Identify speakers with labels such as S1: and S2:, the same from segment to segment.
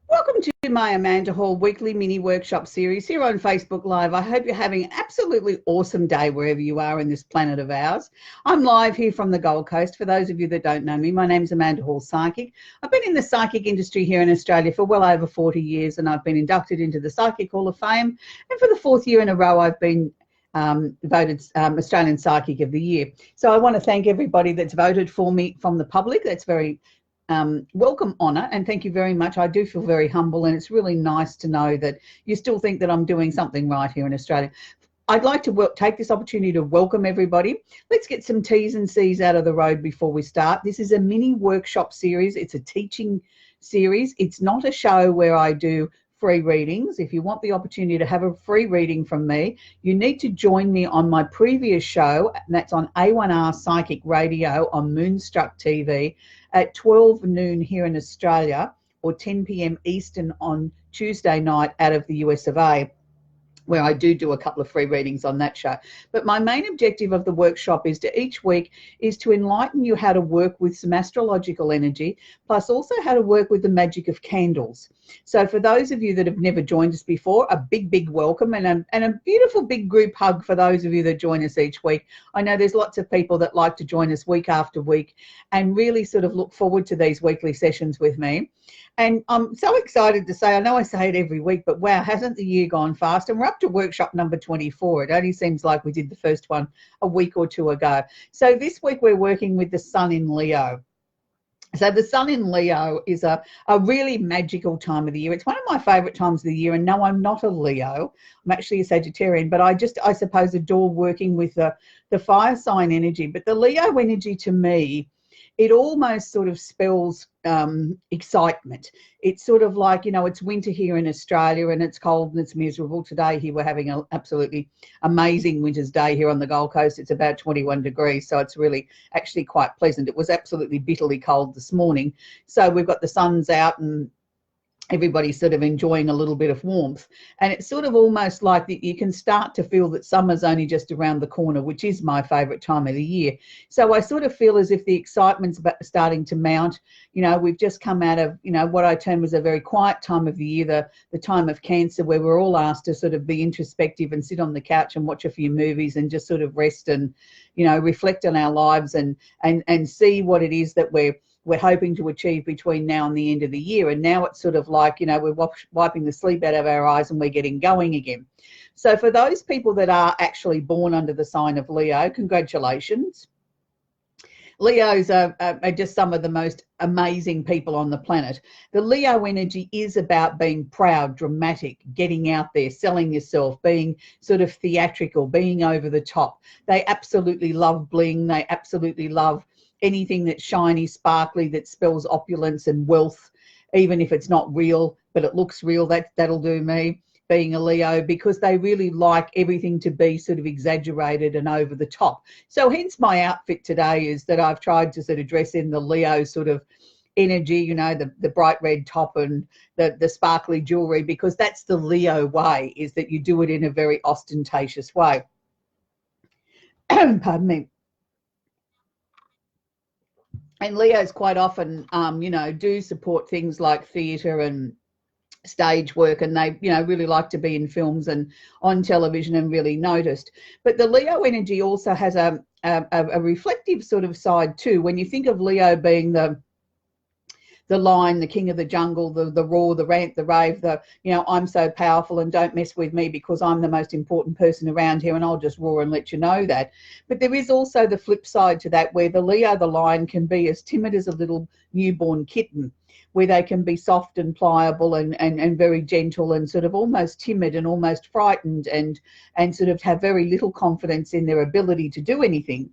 S1: Welcome to my Amanda Hall weekly mini workshop series here on Facebook Live. I hope you're having an absolutely awesome day wherever you are in this planet of ours. I'm live here from the Gold Coast. For those of you that don't know me, my name's Amanda Hall Psychic. I've been in the psychic industry here in Australia for well over 40 years, and I've been inducted into the Psychic Hall of Fame. And for the fourth year in a row, I've been voted Australian Psychic of the Year. So I want to thank everybody that's voted for me from the public. That's very welcome honour, and thank you very much. I do feel very humble, and it's really nice to know that you still think that I'm doing something right here in Australia. I'd like to take this opportunity to welcome everybody. Let's get some T's and C's out of the road before we start. This is a mini workshop series. It's a teaching series. It's not a show where I do free readings. If you want the opportunity to have a free reading from me, you need to join me on my previous show, and that's on A1R Psychic Radio on Moonstruck TV at 12 noon here in Australia, or 10 p.m. Eastern on Tuesday night out of the US of A, where I do a couple of free readings on that show. But my main objective of the workshop is each week is to enlighten you how to work with some astrological energy, plus also how to work with the magic of candles. So for those of you that have never joined us before, a big welcome and a beautiful big group hug for those of you that join us each week. I know there's lots of people that like to join us week after week and really sort of look forward to these weekly sessions with me. And I'm so excited to say, I know I say it every week, but wow, hasn't the year gone fast? And we're up to workshop number 24. It only seems like we did the first one a week or two ago. So this week we're working with the Sun in Leo. So the Sun in Leo is a really magical time of the year. It's one of my favourite times of the year. And no, I'm not a Leo. I'm actually a Sagittarian, but I suppose, adore working with the fire sign energy. But the Leo energy, to me, it almost sort of spells excitement. It's sort of like, you know, it's winter here in Australia and it's cold and it's miserable. Today here we're having an absolutely amazing winter's day here on the Gold Coast. It's about 21 degrees, so it's really actually quite pleasant. It was absolutely bitterly cold this morning. So we've got the sun's out and everybody's sort of enjoying a little bit of warmth, and it's sort of almost like that you can start to feel that summer's only just around the corner, which is my favourite time of the year. So I sort of feel as if the excitement's starting to mount. You know, we've just come out of, you know, what I term as a very quiet time of the year, the time of Cancer, where we're all asked to sort of be introspective and sit on the couch and watch a few movies and just sort of rest and, you know, reflect on our lives and see what it is that we're hoping to achieve between now and the end of the year. And now it's sort of like, you know, we're wiping the sleep out of our eyes and we're getting going again. So for those people that are actually born under the sign of Leo, congratulations. Leos are just some of the most amazing people on the planet. The Leo energy is about being proud, dramatic, getting out there, selling yourself, being sort of theatrical, being over the top. They absolutely love bling. They absolutely love anything that's shiny, sparkly, that spells opulence and wealth, even if it's not real, but it looks real. That'll do me, being a Leo, because they really like everything to be sort of exaggerated and over the top. So hence my outfit today is that I've tried to sort of dress in the Leo sort of energy, you know, the bright red top and the sparkly jewelry, because that's the Leo way, is that you do it in a very ostentatious way. Pardon me. And Leos quite often, you know, do support things like theatre and stage work, and they, you know, really like to be in films and on television and really noticed. But the Leo energy also has a reflective sort of side too. When you think of Leo being the lion, the king of the jungle, the roar, the rant, the rave, you know, I'm so powerful and don't mess with me because I'm the most important person around here and I'll just roar and let you know that. But there is also the flip side to that, where the Leo, the lion, can be as timid as a little newborn kitten, where they can be soft and pliable and very gentle and sort of almost timid and almost frightened and sort of have very little confidence in their ability to do anything.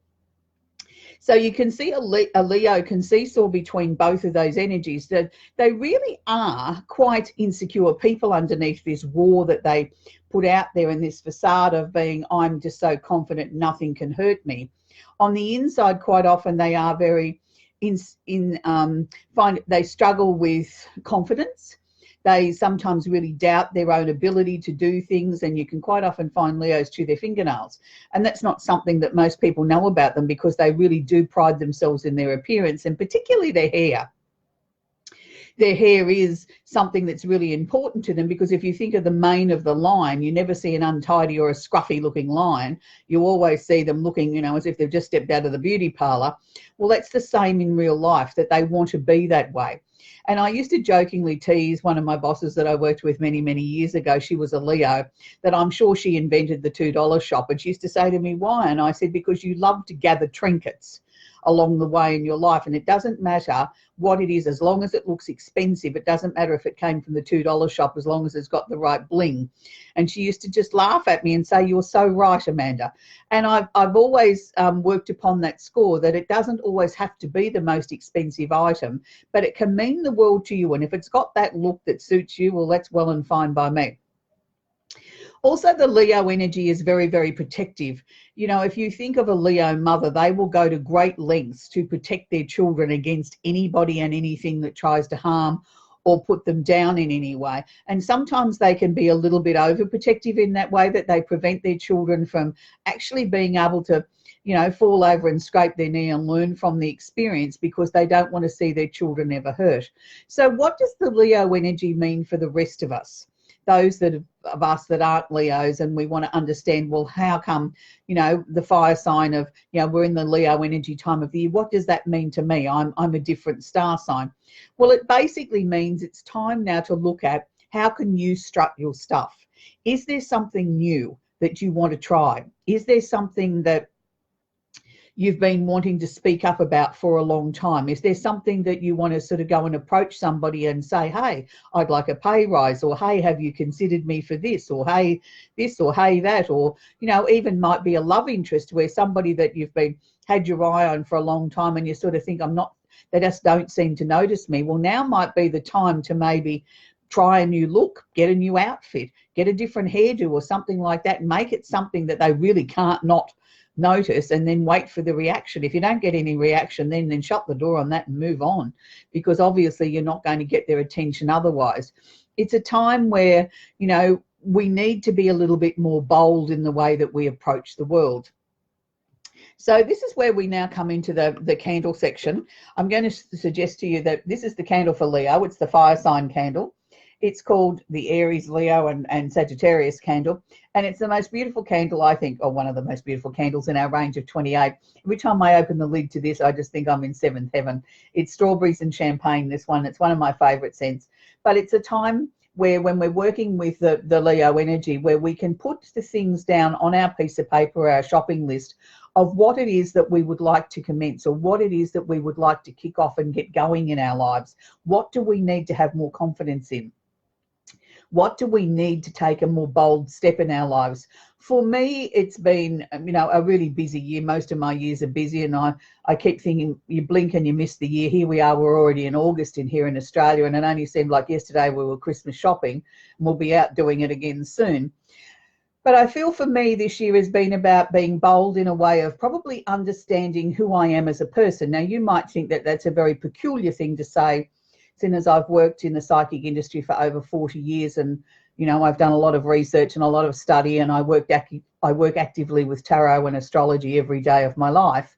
S1: So you can see a Leo can seesaw between both of those energies. That they really are quite insecure people underneath this wall that they put out there, in this facade of being, I'm just so confident nothing can hurt me. On the inside, quite often they are very they struggle with confidence. They sometimes really doubt their own ability to do things, and you can quite often find Leos chew their fingernails. And that's not something that most people know about them, because they really do pride themselves in their appearance, and particularly their hair. their hair is something that's really important to them, because if you think of the mane of the lion, you never see an untidy or a scruffy looking lion. You always see them looking, you know, as if they've just stepped out of the beauty parlor. Well, that's the same in real life, that they want to be that way. And I used to jokingly tease one of my bosses that I worked with many, many years ago. She was a Leo, that I'm sure she invented the $2 shop. And she used to say to me, why? And I said, because you love to gather trinkets along the way in your life. And it doesn't matter what it is, as long as it looks expensive. It doesn't matter if it came from the $2 shop, as long as it's got the right bling. And she used to just laugh at me and say, you're so right, Amanda. And I've always worked upon that score, that it doesn't always have to be the most expensive item, but it can mean the world to you. And if it's got that look that suits you, well, that's well and fine by me. Also, the Leo energy is very, very protective. You know, if you think of a Leo mother, they will go to great lengths to protect their children against anybody and anything that tries to harm or put them down in any way. And sometimes they can be a little bit overprotective in that way, that they prevent their children from actually being able to, you know, fall over and scrape their knee and learn from the experience, because they don't want to see their children ever hurt. So what does the Leo energy mean for the rest of us? Those of us that aren't Leos, and we want to understand, well, how come, you know, the fire sign of, you know, we're in the Leo energy time of the year. What does that mean to me? I'm a different star sign. Well, it basically means it's time now to look at, how can you strut your stuff? Is there something new that you want to try? Is there something that you've been wanting to speak up about for a long time? Is there something that you want to sort of go and approach somebody and say, hey, I'd like a pay rise, or hey, have you considered me for this, or hey, this, or hey, that, or, you know, even might be a love interest, where somebody that you've been had your eye on for a long time, and you sort of think, they just don't seem to notice me. Well, now might be the time to maybe try a new look, get a new outfit, get a different hairdo or something like that, and make it something that they really can't not notice, and then wait for the reaction. If you don't get any reaction, then shut the door on that and move on, because obviously you're not going to get their attention otherwise. It's a time where, you know, we need to be a little bit more bold in the way that we approach the world. So this is where we now come into the candle section. I'm going to suggest to you that this is the candle for Leo. It's the fire sign candle. It's called the Aries, Leo and Sagittarius candle. And it's the most beautiful candle, I think, or one of the most beautiful candles in our range of 28. Every time I open the lid to this, I just think I'm in seventh heaven. It's strawberries and champagne, this one. It's one of my favorite scents. But it's a time where, when we're working with the Leo energy, where we can put the things down on our piece of paper, our shopping list, of what it is that we would like to commence, or what it is that we would like to kick off and get going in our lives. What do we need to have more confidence in? What do we need to take a more bold step in our lives? For me, it's been, you know, a really busy year. Most of my years are busy, and I keep thinking, you blink and you miss the year. Here we are, we're already in August here in Australia, and it only seemed like yesterday we were Christmas shopping, and we'll be out doing it again soon. But I feel for me this year has been about being bold in a way of probably understanding who I am as a person. Now, you might think that that's a very peculiar thing to say, seeing as I've worked in the psychic industry for over 40 years, and, you know, I've done a lot of research and a lot of study, and I work actively with tarot and astrology every day of my life.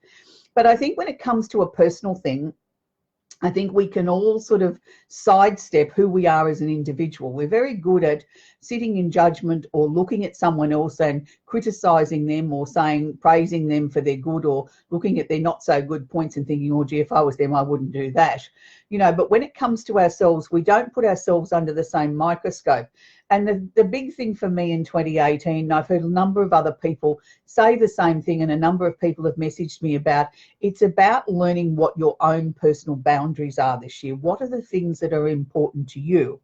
S1: But I think when it comes to a personal thing, I think we can all sort of sidestep who we are as an individual. We're very good at sitting in judgment, or looking at someone else and criticizing them, or praising them for their good, or looking at their not so good points and thinking, oh gee, if I was them, I wouldn't do that. You know, but when it comes to ourselves, we don't put ourselves under the same microscope. And the big thing for me in 2018, I've heard a number of other people say the same thing, and a number of people have messaged me about, it's about learning what your own personal boundaries are this year. What are the things that are important to you?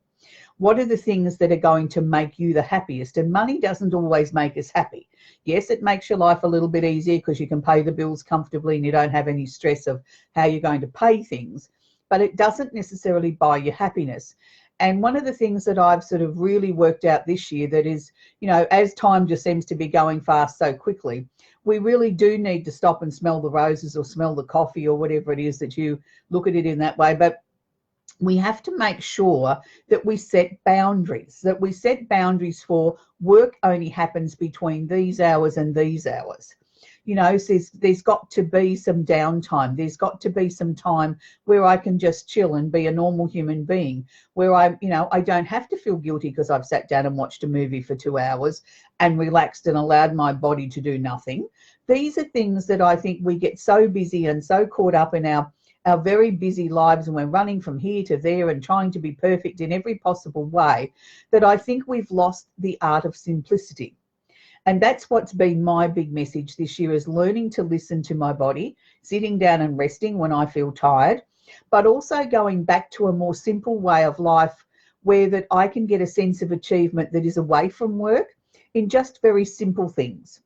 S1: What are the things that are going to make you the happiest? And money doesn't always make us happy. Yes, it makes your life a little bit easier because you can pay the bills comfortably and you don't have any stress of how you're going to pay things, but it doesn't necessarily buy you happiness. And one of the things that I've sort of really worked out this year, that is, you know, as time just seems to be going fast so quickly, we really do need to stop and smell the roses, or smell the coffee, or whatever it is that you look at it in that way. But we have to make sure that we set boundaries, for work only happens between these hours and these hours. You know, there's got to be some downtime. There's got to be some time where I can just chill and be a normal human being, where I don't have to feel guilty because I've sat down and watched a movie for 2 hours and relaxed and allowed my body to do nothing. These are things that I think we get so busy and so caught up in our very busy lives, and we're running from here to there and trying to be perfect in every possible way, that I think we've lost the art of simplicity. And that's what's been my big message this year, is learning to listen to my body, sitting down and resting when I feel tired, but also going back to a more simple way of life where that I can get a sense of achievement that is away from work in just very simple things.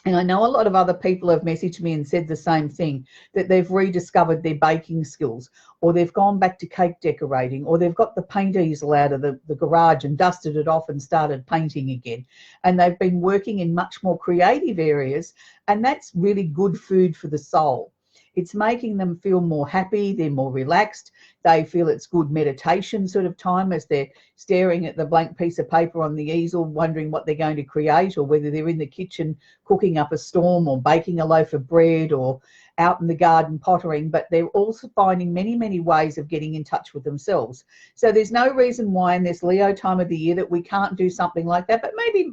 S1: And I know a lot of other people have messaged me and said the same thing, that they've rediscovered their baking skills, or they've gone back to cake decorating, or they've got the paint easel out of the garage and dusted it off and started painting again. And they've been working in much more creative areas, and that's really good food for the soul. It's making them feel more happy, they're more relaxed, they feel it's good meditation sort of time as they're staring at the blank piece of paper on the easel, wondering what they're going to create, or whether they're in the kitchen cooking up a storm or baking a loaf of bread or out in the garden pottering, but they're also finding many, many ways of getting in touch with themselves. So there's no reason why in this Leo time of the year that we can't do something like that, but maybe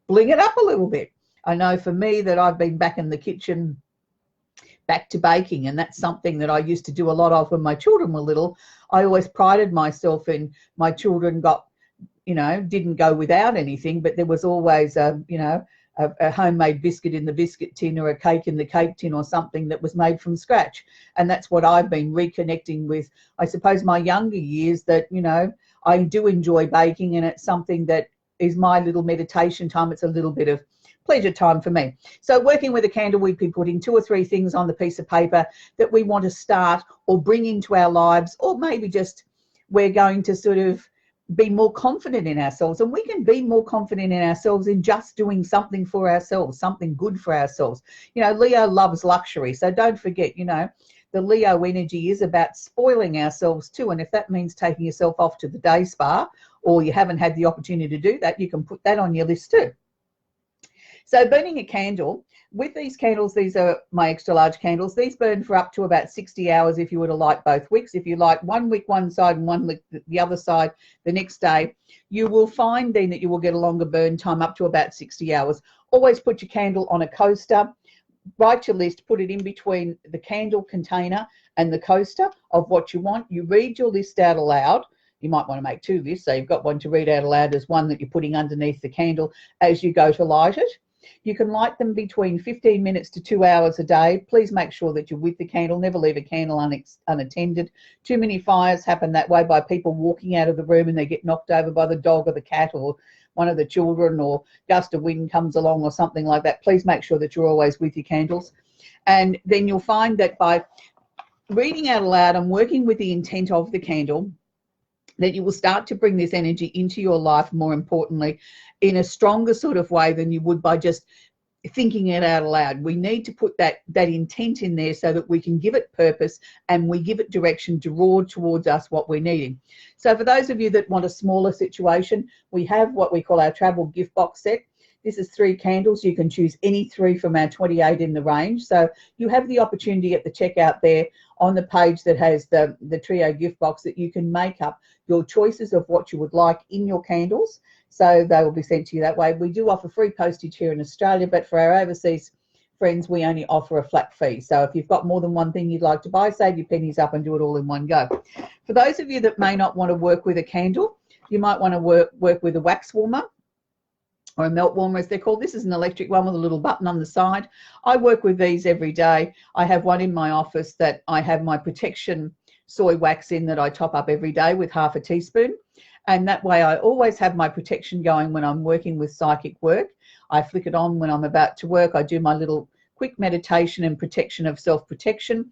S1: bling it up a little bit. I know for me that I've been back in the kitchen, back to baking, and that's something that I used to do a lot of when my children were little. I always prided myself in my children didn't go without anything, but there was always a homemade biscuit in the biscuit tin, or a cake in the cake tin, or something that was made from scratch. And that's what I've been reconnecting with, I suppose, my younger years, that I do enjoy baking, and it's something that is my little meditation time. It's a little bit of pleasure time for me. So working with a candle, we'd be putting 2 or 3 things on the piece of paper that we want to start or bring into our lives, or maybe just we're going to sort of be more confident in ourselves. And we can be more confident in ourselves in just doing something for ourselves, something good for ourselves. Leo loves luxury, so don't forget, the Leo energy is about spoiling ourselves too. And if that means taking yourself off to the day spa, or you haven't had the opportunity to do that, you can put that on your list too. So burning a candle, with these candles, these are my extra large candles. These burn for up to about 60 hours if you were to light both wicks. If you light one wick one side and one wick the other side the next day, you will find then that you will get a longer burn time, up to about 60 hours. Always put your candle on a coaster. Write your list, put it in between the candle container and the coaster of what you want. You read your list out aloud. You might want to make 2 lists, so you've got one to read out aloud as one that you're putting underneath the candle as you go to light it. You can light them between 15 minutes to 2 hours a day. Please make sure that you're with the candle. Never leave a candle unattended. Too many fires happen that way, by people walking out of the room and they get knocked over by the dog or the cat or one of the children, or gust of wind comes along or something like that. Please make sure that you're always with your candles. And then you'll find that by reading out aloud and working with the intent of the candle, that you will start to bring this energy into your life, more importantly, in a stronger sort of way than you would by just thinking it out aloud. We need to put that intent in there so that we can give it purpose and we give it direction to draw towards us what we're needing. So for those of you that want a smaller situation, we have what we call our travel gift box set. This is 3 candles. You can choose any 3 from our 28 in the range. So you have the opportunity at the checkout there on the page that has the trio gift box, that you can make up your choices of what you would like in your candles. So they will be sent to you that way. We do offer free postage here in Australia, but for our overseas friends, we only offer a flat fee. So if you've got more than one thing you'd like to buy, save your pennies up and do it all in one go. For those of you that may not want to work with a candle, you might want to work with a wax warmer, or a melt warmer as they're called. This is an electric one with a little button on the side. I work with these every day. I have one in my office that I have my protection soy wax in, that I top up every day with half a teaspoon. And that way I always have my protection going when I'm working with psychic work. I flick it on when I'm about to work. I do my little quick meditation and protection of self-protection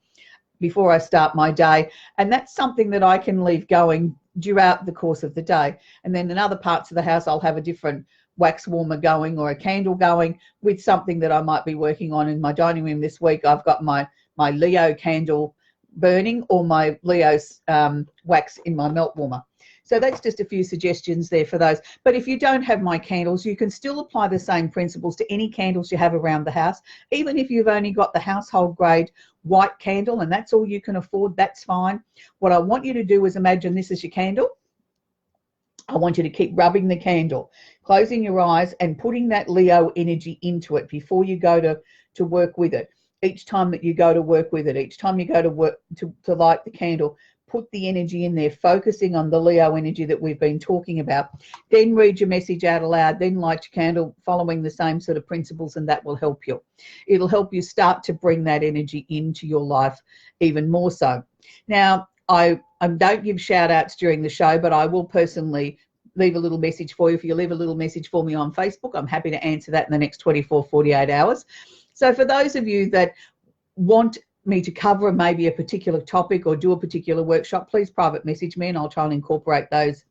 S1: before I start my day. And that's something that I can leave going throughout the course of the day. And then in other parts of the house, I'll have a different wax warmer going, or a candle going with something that I might be working on. In my dining room this week, I've got my Leo candle burning, or my Leo's wax in my melt warmer. So that's just a few suggestions there for those. But if you don't have my candles, you can still apply the same principles to any candles you have around the house. Even if you've only got the household grade white candle and that's all you can afford, that's fine. What I want you to do is imagine this is your candle. I want you to keep rubbing the candle, closing your eyes and putting that Leo energy into it before you go to work with it. Each time that you go to work with it, each time you go to work to light the candle, put the energy in there, focusing on the Leo energy that we've been talking about. Then read your message out aloud, then light your candle, following the same sort of principles, and that will help you. It'll help you start to bring that energy into your life even more so. Now, I don't give shout outs during the show, but I will personally leave a little message for you. If you leave a little message for me on Facebook, I'm happy to answer that in the next 24, 48 hours. So for those of you that want me to cover maybe a particular topic or do a particular workshop, please private message me and I'll try and incorporate those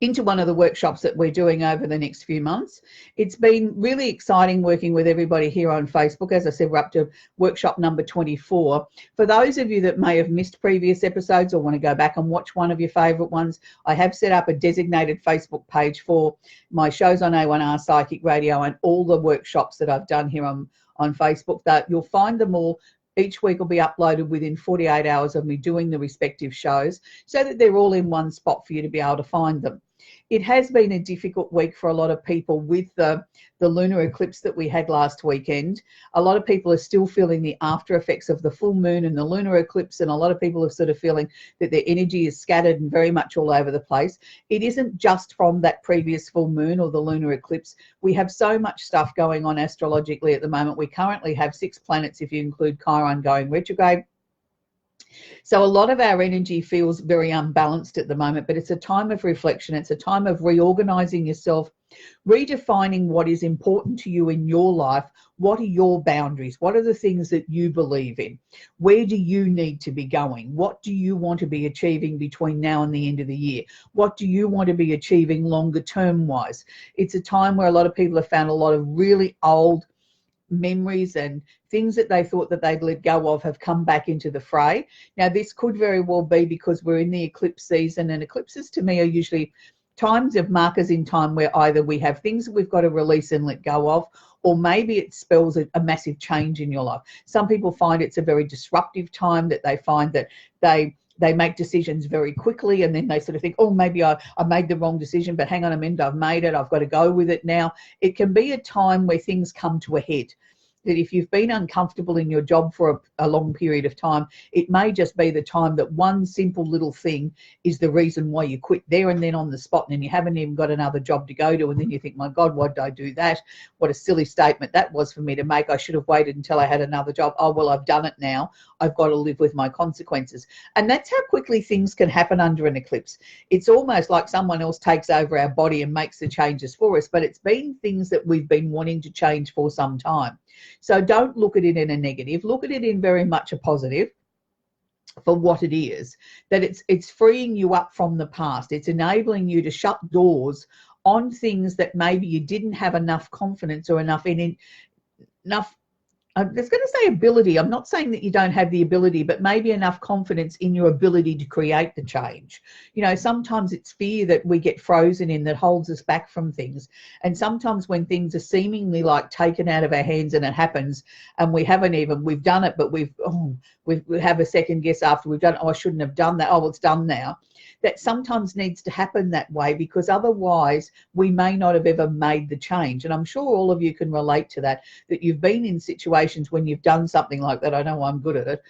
S1: into one of the workshops that we're doing over the next few months. It's been really exciting working with everybody here on Facebook. As I said, we're up to workshop number 24. For those of you that may have missed previous episodes or want to go back and watch one of your favourite ones, I have set up a designated Facebook page for my shows on A1R Psychic Radio and all the workshops that I've done here on Facebook. That you'll find them all. Each week will be uploaded within 48 hours of me doing the respective shows so that they're all in one spot for you to be able to find them. It has been a difficult week for a lot of people with the lunar eclipse that we had last weekend. A lot of people are still feeling the after effects of the full moon and the lunar eclipse, and a lot of people are sort of feeling that their energy is scattered and very much all over the place. It isn't just from that previous full moon or the lunar eclipse. We have so much stuff going on astrologically at the moment. We currently have 6 planets, if you include Chiron, going retrograde. So a lot of our energy feels very unbalanced at the moment, but it's a time of reflection. It's a time of reorganizing yourself, redefining what is important to you in your life. What are your boundaries? What are the things that you believe in? Where do you need to be going? What do you want to be achieving between now and the end of the year? What do you want to be achieving longer term wise? It's a time where a lot of people have found a lot of really old memories and things that they thought that they'd let go of have come back into the fray. Now, this could very well be because we're in the eclipse season, and eclipses to me are usually times of markers in time where either we have things that we've got to release and let go of, or maybe it spells a massive change in your life. Some people find it's a very disruptive time, that they find that they make decisions very quickly and then they sort of think, oh, maybe I made the wrong decision, but hang on a minute, I've made it, I've got to go with it now. It can be a time where things come to a head. That if you've been uncomfortable in your job for a long period of time, it may just be the time that one simple little thing is the reason why you quit there and then on the spot, and then you haven't even got another job to go to, and then you think, my God, why did I do that? What a silly statement that was for me to make. I should have waited until I had another job. Oh, well, I've done it now. I've got to live with my consequences. And that's how quickly things can happen under an eclipse. It's almost like someone else takes over our body and makes the changes for us, but it's been things that we've been wanting to change for some time. So don't look at it in a negative. Look at it in very much a positive for what it is, that it's freeing you up from the past. It's enabling you to shut doors on things that maybe you didn't have enough confidence or enough I was going to say ability. I'm not saying that you don't have the ability, but maybe enough confidence in your ability to create the change. You know, sometimes it's fear that we get frozen in that holds us back from things. And sometimes when things are seemingly like taken out of our hands and it happens and we've done it, but we have a second guess after we've done it. Oh, I shouldn't have done that. Oh, well, it's done now. That sometimes needs to happen that way, because otherwise we may not have ever made the change. And I'm sure all of you can relate to that you've been in situations when you've done something like that. I know I'm good at it.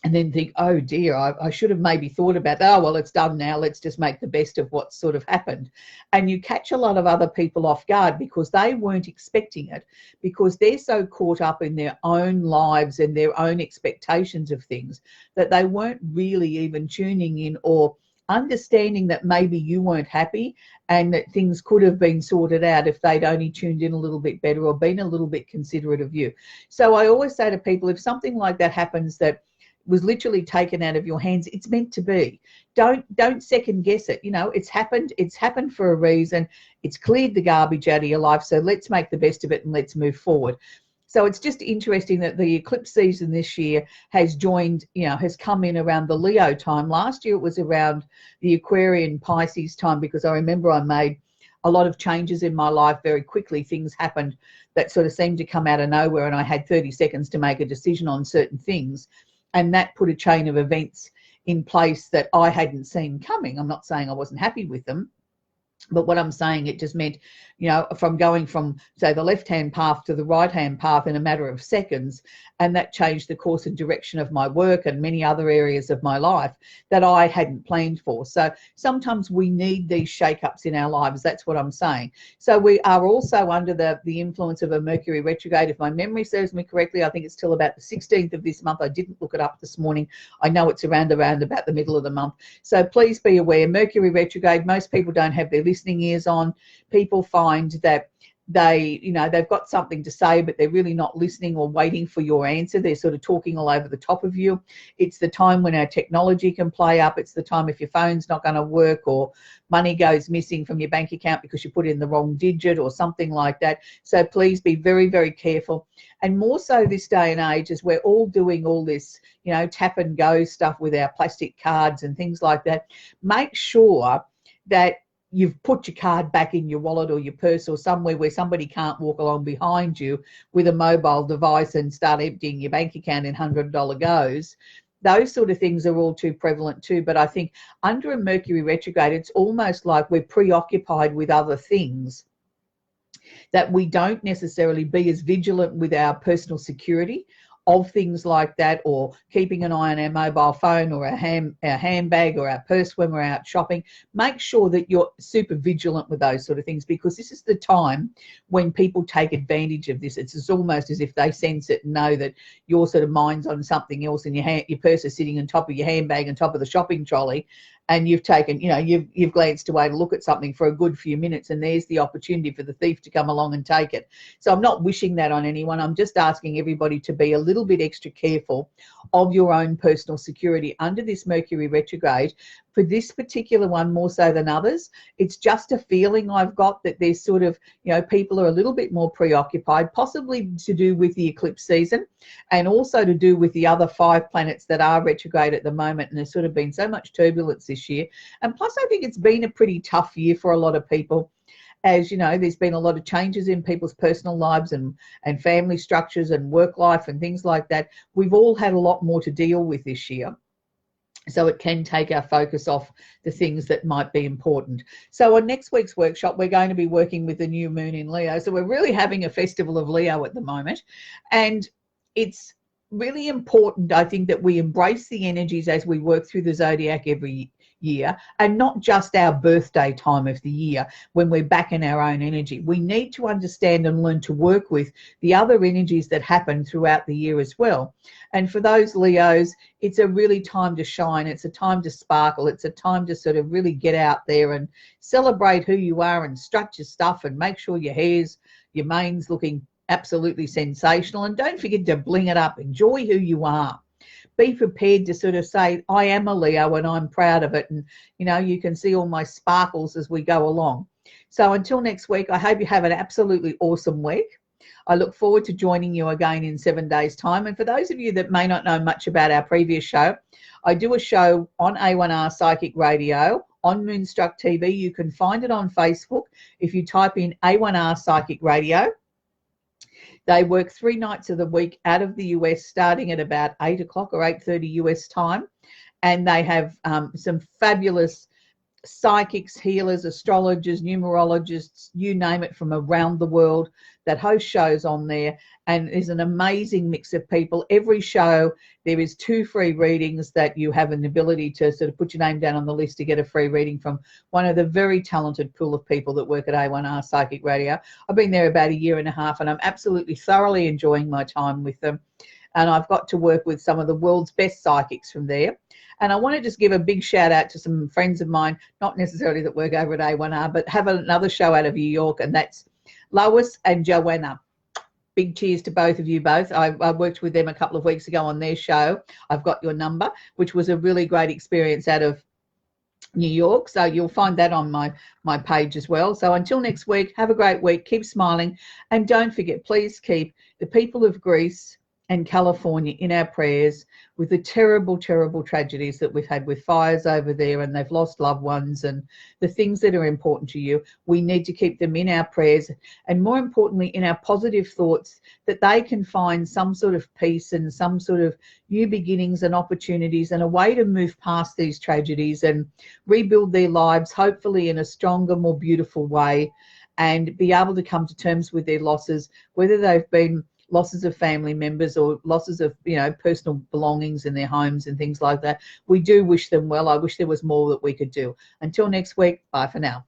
S1: And then think, oh dear, I should have maybe thought about that. Oh, well, it's done now. Let's just make the best of what's sort of happened. And you catch a lot of other people off guard because they weren't expecting it, because they're so caught up in their own lives and their own expectations of things that they weren't really even tuning in or understanding that maybe you weren't happy and that things could have been sorted out if they'd only tuned in a little bit better or been a little bit considerate of you. So I always say to people, if something like that happens that was literally taken out of your hands, it's meant to be. Don't second guess it. You know, it's happened for a reason. It's cleared the garbage out of your life, so let's make the best of it and let's move forward. So it's just interesting that the eclipse season this year has joined, has come in around the Leo time. Last year it was around the Aquarian Pisces time, because I remember I made a lot of changes in my life very quickly. Things happened that sort of seemed to come out of nowhere, and I had 30 seconds to make a decision on certain things. And that put a chain of events in place that I hadn't seen coming. I'm not saying I wasn't happy with them, but what I'm saying, it just meant, from going from, say, the left-hand path to the right-hand path in a matter of seconds, and that changed the course and direction of my work and many other areas of my life that I hadn't planned for. So sometimes we need these shake-ups in our lives. That's what I'm saying. So we are also under the influence of a Mercury retrograde. If my memory serves me correctly, I think it's till about the 16th of this month. I didn't look it up this morning. I know it's around about the middle of the month. So please be aware, Mercury retrograde, most people don't have their listening ears on. People find that they've got something to say, but they're really not listening or waiting for your answer. They're sort of talking all over the top of you. It's the time when our technology can play up. It's the time if your phone's not going to work, or money goes missing from your bank account because you put in the wrong digit or something like that. So please be very, very careful. And more so this day and age, as we're all doing all this, tap and go stuff with our plastic cards and things like that, make sure that you've put your card back in your wallet or your purse or somewhere where somebody can't walk along behind you with a mobile device and start emptying your bank account in $100 goes. Those sort of things are all too prevalent too. But I think under a Mercury retrograde, it's almost like we're preoccupied with other things, that we don't necessarily be as vigilant with our personal security of things like that, or keeping an eye on our mobile phone or our handbag or our purse when we're out shopping. Make sure that you're super vigilant with those sort of things, because this is the time when people take advantage of this. It's almost as if they sense it and know that your sort of mind's on something else, and your purse is sitting on top of your handbag on top of the shopping trolley, and you've taken, you've glanced away to look at something for a good few minutes, and there's the opportunity for the thief to come along and take it. So I'm not wishing that on anyone. I'm just asking everybody to be a little bit extra careful of your own personal security under this Mercury retrograde. For this particular one, more so than others, it's just a feeling I've got that there's sort of, people are a little bit more preoccupied, possibly to do with the eclipse season, and also to do with the other 5 planets that are retrograde at the moment. And there's sort of been so much turbulence this year. And plus, I think it's been a pretty tough year for a lot of people. As you know, there's been a lot of changes in people's personal lives and family structures and work life and things like that. We've all had a lot more to deal with this year. So it can take our focus off the things that might be important. So on next week's workshop, we're going to be working with the new moon in Leo. So we're really having a festival of Leo at the moment. And it's really important, I think, that we embrace the energies as we work through the zodiac every year, and not just our birthday time of the year when we're back in our own energy. We need to understand and learn to work with the other energies that happen throughout the year as well. And for those Leos, it's a really time to shine. It's a time to sparkle. It's a time to sort of really get out there and celebrate who you are and strut your stuff and make sure your mane's looking absolutely sensational. And don't forget to bling it up. Enjoy who you are. Be prepared to sort of say, I am a Leo and I'm proud of it. And, you can see all my sparkles as we go along. So until next week, I hope you have an absolutely awesome week. I look forward to joining you again in 7 days' time. And for those of you that may not know much about our previous show, I do a show on A1R Psychic Radio on Moonstruck TV. You can find it on Facebook if you type in A1R Psychic Radio. They work 3 nights of the week out of the US, starting at about 8 o'clock or 8:30 US time. And they have some fabulous psychics, healers, astrologers, numerologists, you name it, from around the world that host shows on there. And there's an amazing mix of people. Every show, there is 2 free readings that you have an ability to sort of put your name down on the list to get a free reading from one of the very talented pool of people that work at A1R Psychic Radio. I've been there about 1.5 years, and I'm absolutely thoroughly enjoying my time with them. And I've got to work with some of the world's best psychics from there. And I want to just give a big shout out to some friends of mine, not necessarily that work over at A1R, but have another show out of New York, and that's Lois and Joanna. Big cheers to both of you both. I worked with them a couple of weeks ago on their show, I've Got Your Number, which was a really great experience out of New York. So you'll find that on my page as well. So until next week, have a great week. Keep smiling. And don't forget, please keep the people of Greece and California in our prayers with the terrible, terrible tragedies that we've had with fires over there, and they've lost loved ones, and the things that are important to you. We need to keep them in our prayers, and more importantly, in our positive thoughts, that they can find some sort of peace and some sort of new beginnings and opportunities and a way to move past these tragedies and rebuild their lives, hopefully in a stronger, more beautiful way, and be able to come to terms with their losses, whether they've been losses of family members or losses of, personal belongings in their homes and things like that. We do wish them well. I wish there was more that we could do. Until next week, bye for now.